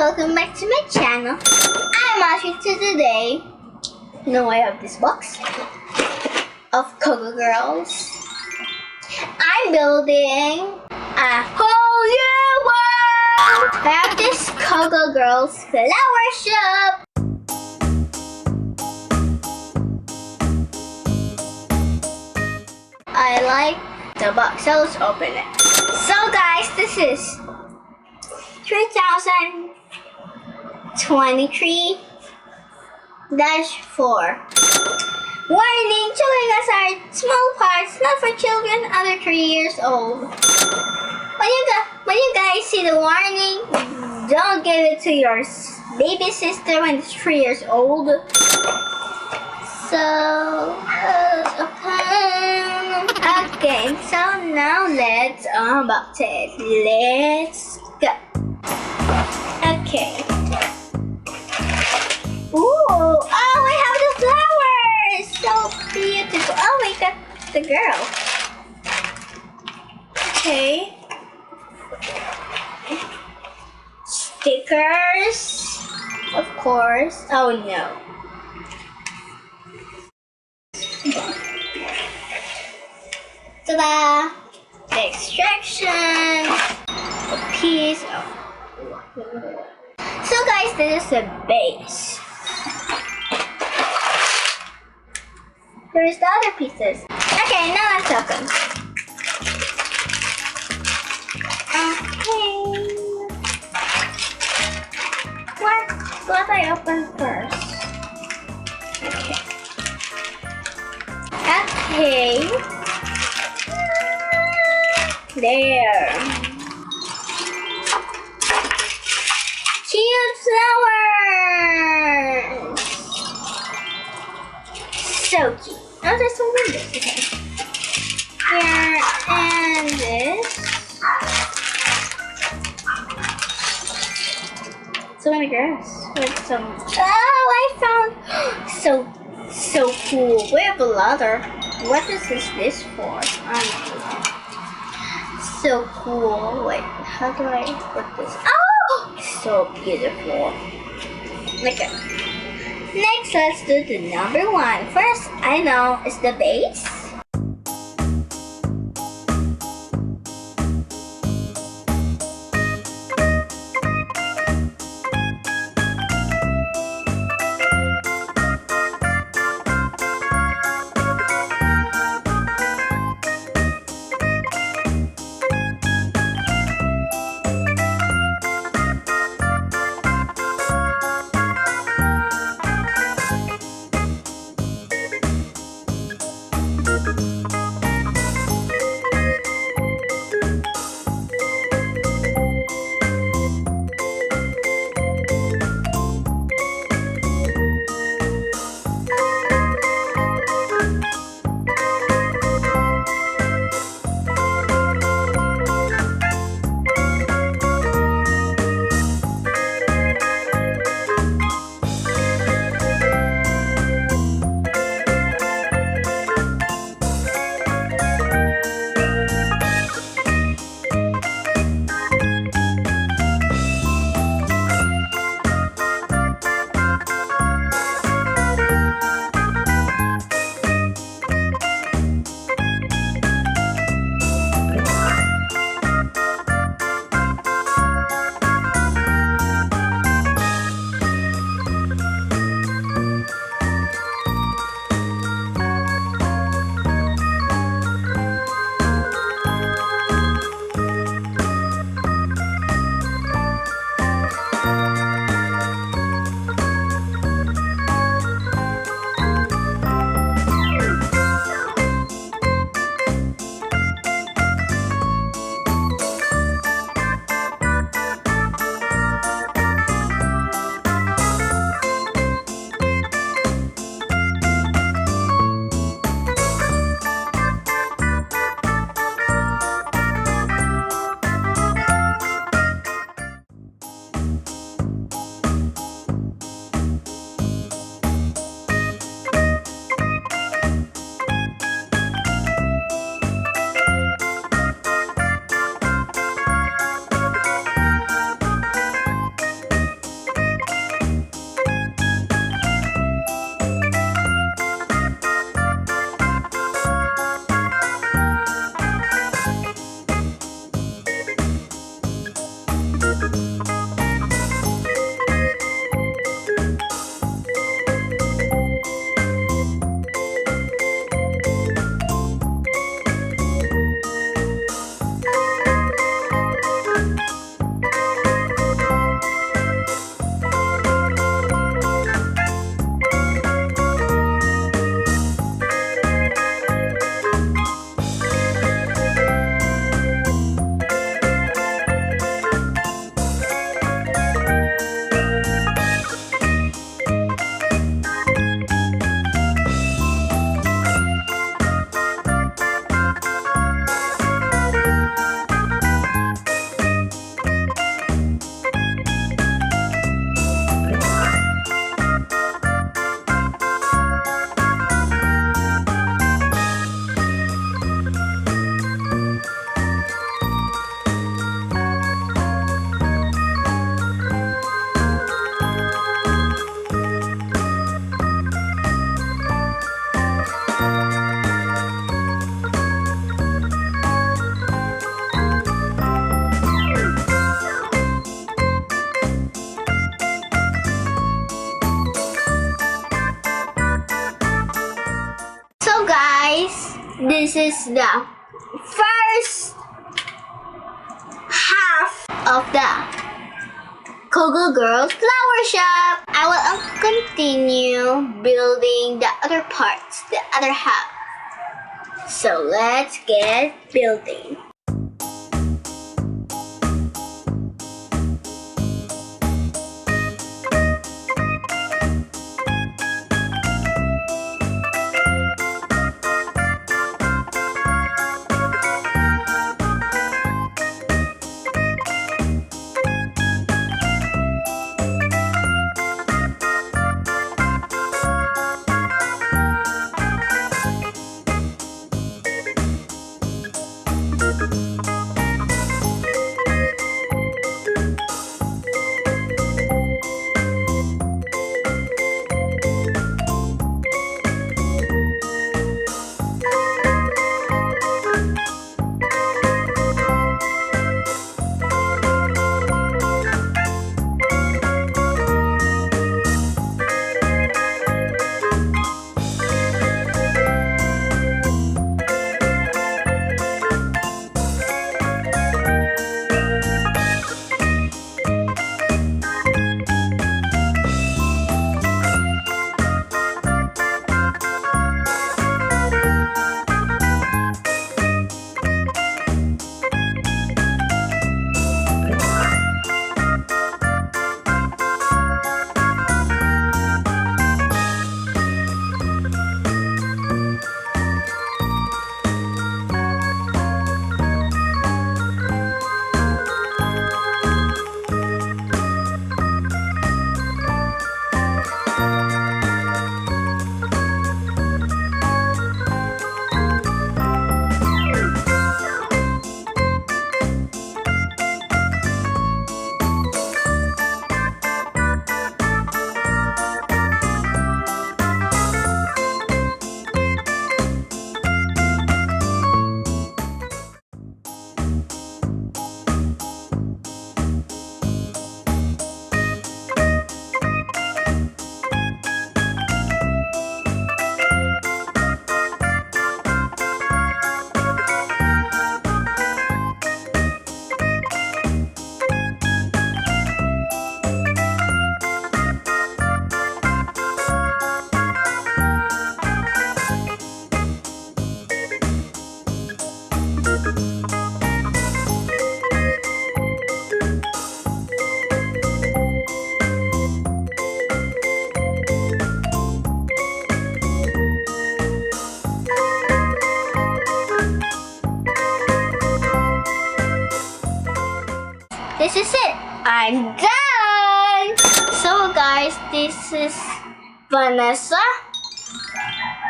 welcome back to my channel. I'm Astrid. Today, I have this box of COGO Girls. I'm building a whole new world. I have this COGO Girls Flower Shop. I like the box, so let's open it. So guys, this is 3023-4. Warning, chewing aside small parts not for children under 3 years old. When you guys see the warning, don't give it to your baby sister when it's 3 years old. So, okay, so now let's unbox it. Let's go. Okay. Ooh, oh, we have the flowers. So beautiful. Oh, we got the girl. Okay. Stickers, of course. Oh no. Ta-da! The extraction, a piece of. So guys, this is the base. Here's the other pieces. Okay, now let's open. Okay. What I open first? Okay. Okay. There. Cute flowers. So cute. Oh, there's some windows. Okay. Here and this. So many girls with some. Oh, I found so cool. We have a ladder. What is this for? So cool. Wait, how do I put this? Oh, so beautiful. Okay. Next, let's do the number 1. First, I know is the base. the first half of the COGO Girls Flower Shop. I will continue building the other parts, the other half. So let's get building. This is it. I'm done. So guys, this is Vanessa.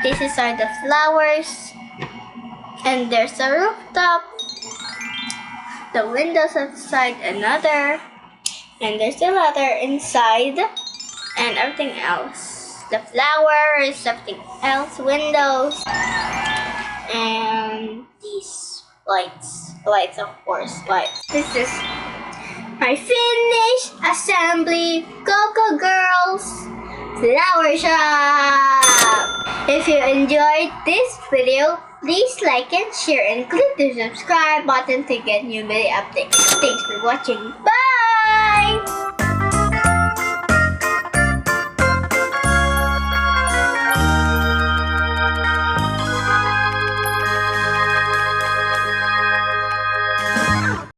This is are the flowers. And there's a rooftop. The windows outside another. And there's a ladder inside. And everything else. The flowers, everything else, windows. And these lights. Lights, of course, lights. This is my finished assembly COGO Girls Flower Shop. If you enjoyed this video, please like and share and click the subscribe button to get new video updates. Thanks for watching. Bye!